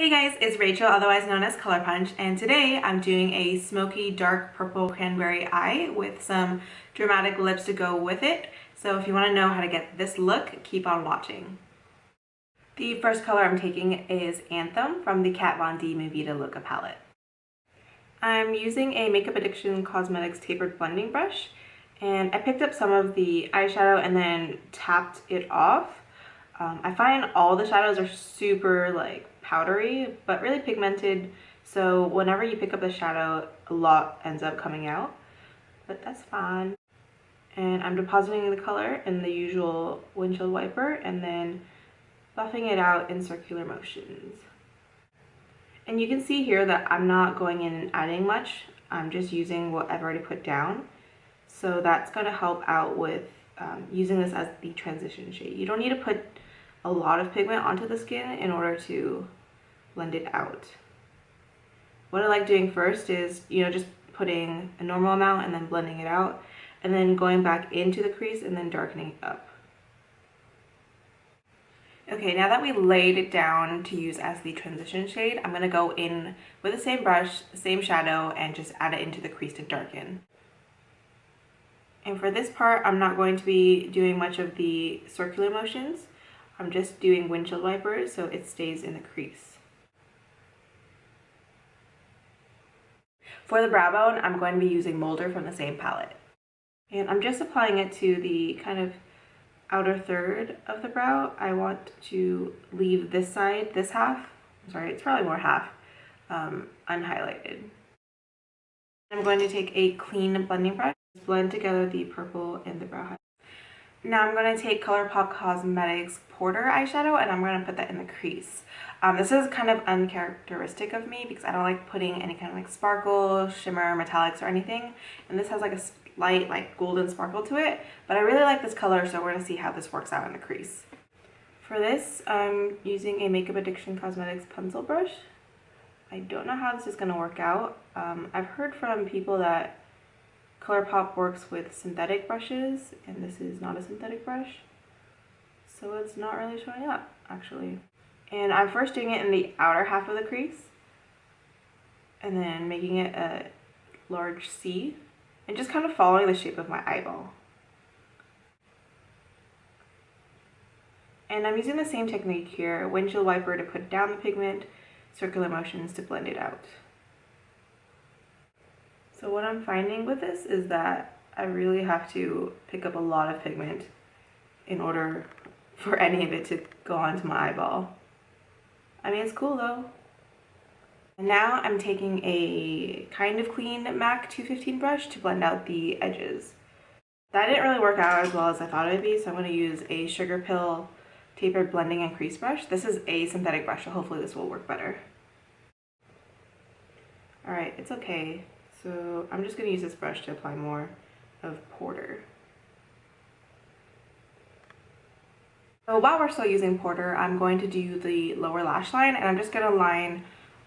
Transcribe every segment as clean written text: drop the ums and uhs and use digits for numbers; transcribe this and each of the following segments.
Hey guys, it's Rachel, otherwise known as Colourpunch, and today I'm doing a smoky dark purple cranberry eye with some dramatic lips to go with it. So if you want to know how to get this look, keep on watching. The first color I'm taking is Anthem from the Kat Von D Mi Vida Loca palette. I'm using a Makeup Addiction Cosmetics Tapered blending brush, and I picked up some of the eyeshadow and then tapped it off. I find all the shadows are super powdery but really pigmented, so whenever you pick up the shadow a lot ends up coming out, but that's fine. And I'm depositing the color in the usual windshield wiper and then buffing it out in circular motions. And you can see here that I'm not going in and adding much, I'm just using what I've already put down, so that's going to help out with using this as the transition shade. You don't need to put a lot of pigment onto the skin in order to blend it out. What I like doing first is, just putting a normal amount and then blending it out, and then going back into the crease and then darkening up. Okay, now that we laid it down to use as the transition shade, I'm going to go in with the same brush, the same shadow, and just add it into the crease to darken. And for this part, I'm not going to be doing much of the circular motions. I'm just doing windshield wipers so it stays in the crease. For the brow bone, I'm going to be using Molder from the same palette. And I'm just applying it to the kind of outer third of the brow. I want to leave this side, this half, I'm sorry, it's probably more half, unhighlighted. I'm going to take a clean blending brush, blend together the purple and the brow highlight. Now I'm going to take Colourpop Cosmetics Porter eyeshadow and I'm going to put that in the crease. This is kind of uncharacteristic of me because I don't like putting any kind of sparkle, shimmer, metallics or anything. And this has a slight golden sparkle to it. But I really like this color, so we're going to see how this works out in the crease. For this, I'm using a Makeup Addiction Cosmetics pencil brush. I don't know how this is going to work out. I've heard from people that Colourpop works with synthetic brushes, and this is not a synthetic brush, so it's not really showing up, actually. And I'm first doing it in the outer half of the crease, and then making it a large C, and just kind of following the shape of my eyeball. And I'm using the same technique here, windshield wiper to put down the pigment, circular motions to blend it out. So what I'm finding with this is that I really have to pick up a lot of pigment in order for any of it to go onto my eyeball. I mean, it's cool though. And now I'm taking a kind of clean MAC 215 brush to blend out the edges. That didn't really work out as well as I thought it would be, so I'm going to use a Sugarpill Tapered blending and crease brush. This is a synthetic brush, so hopefully this will work better. Alright, it's okay. So I'm just going to use this brush to apply more of Porter. So while we're still using Porter, I'm going to do the lower lash line, and I'm just going to line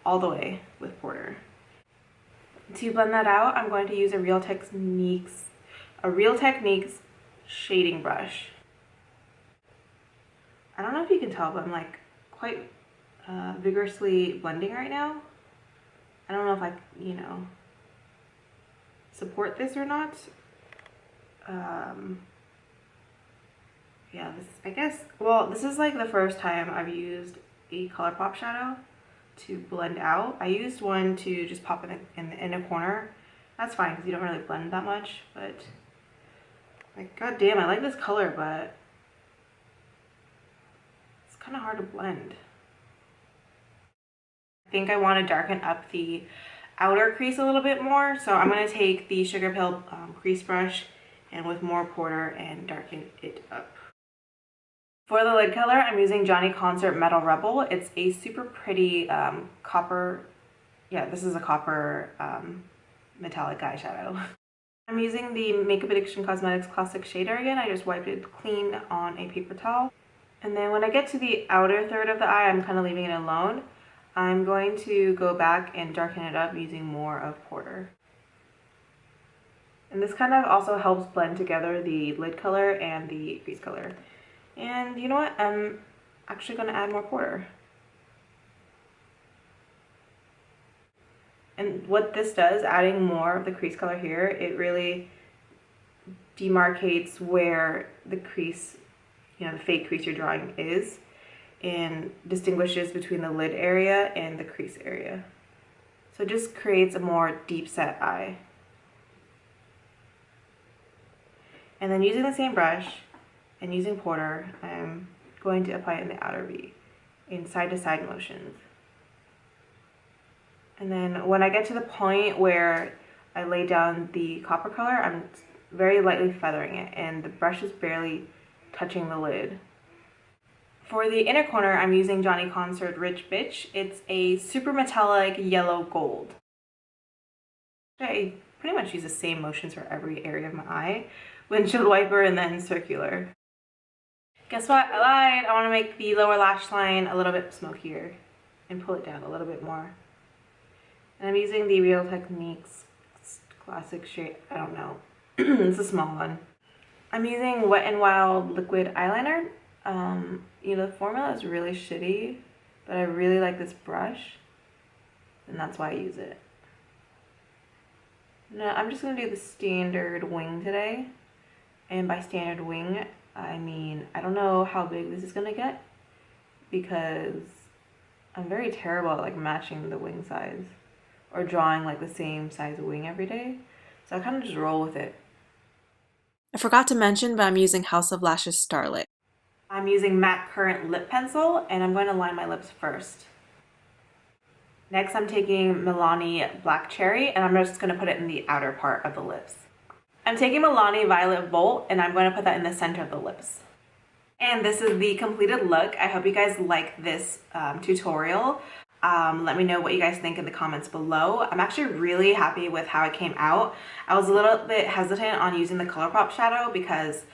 all the way with Porter. To blend that out, I'm going to use a Real Techniques shading brush. I don't know if you can tell, but I'm quite vigorously blending right now. I don't know if I, support this or not. Yeah, this is the first time I've used a Colourpop shadow to blend out. I used one to just pop in the inner corner. That's fine because you don't really blend that much, but god damn, I like this color, but it's kind of hard to blend. I think I want to darken up the outer crease a little bit more, so I'm going to take the Sugarpill crease brush and with more Porter and darken it up. For the lid color, I'm using Johnny Concert Metal Rebel. It's a super pretty copper, this is a copper metallic eyeshadow. I'm using the Makeup Addiction Cosmetics Classic Shader again. I just wiped it clean on a paper towel. And then when I get to the outer third of the eye, I'm kind of leaving it alone. I'm going to go back and darken it up using more of Porter. And this kind of also helps blend together the lid color and the crease color. And you know what? I'm actually going to add more Porter. And what this does, adding more of the crease color here, it really demarcates where the crease, you know, the fake crease you're drawing is, and distinguishes between the lid area and the crease area. So it just creates a more deep set eye. And then using the same brush and using Porter, I'm going to apply it in the outer V in side to side motions. And then when I get to the point where I lay down the copper color, I'm very lightly feathering it, and the brush is barely touching the lid. For the inner corner, I'm using Johnny Concert Rich Bitch. It's a super metallic yellow gold. I pretty much use the same motions for every area of my eye. Windshield wiper and then circular. Guess what? I lied. I want to make the lower lash line a little bit smokier and pull it down a little bit more. And I'm using the Real Techniques classic shade. I don't know. It's a small one. I'm using Wet n Wild liquid eyeliner. You know, the formula is really shitty, but I really like this brush, and that's why I use it. Now I'm just gonna do the standard wing today. And by standard wing, I mean, I don't know how big this is gonna get because I'm very terrible at like matching the wing size or drawing like the same size wing every day. So I kind of just roll with it. I forgot to mention, but I'm using House of Lashes Starlet. I'm using matte Currant lip pencil, and I'm going to line my lips first. Next, I'm taking Milani Dark Cherry, and I'm just going to put it in the outer part of the lips. I'm taking Milani Violet Volt, and I'm going to put that in the center of the lips. And this is the completed look. I hope you guys like this tutorial. Let me know what you guys think in the comments below. I'm actually really happy with how it came out. I was a little bit hesitant on using the Colourpop shadow because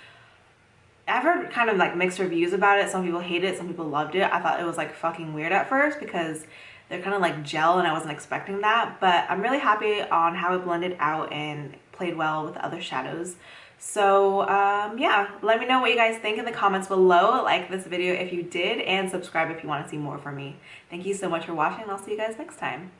I've heard kind of like mixed reviews about it. Some people hate it, some people loved it. I thought it was like fucking weird at first because they're kind of like gel and I wasn't expecting that. But I'm really happy on how it blended out and played well with the other shadows. So yeah, let me know what you guys think in the comments below. Like this video if you did, and subscribe if you want to see more from me. Thank you so much for watching, and I'll see you guys next time.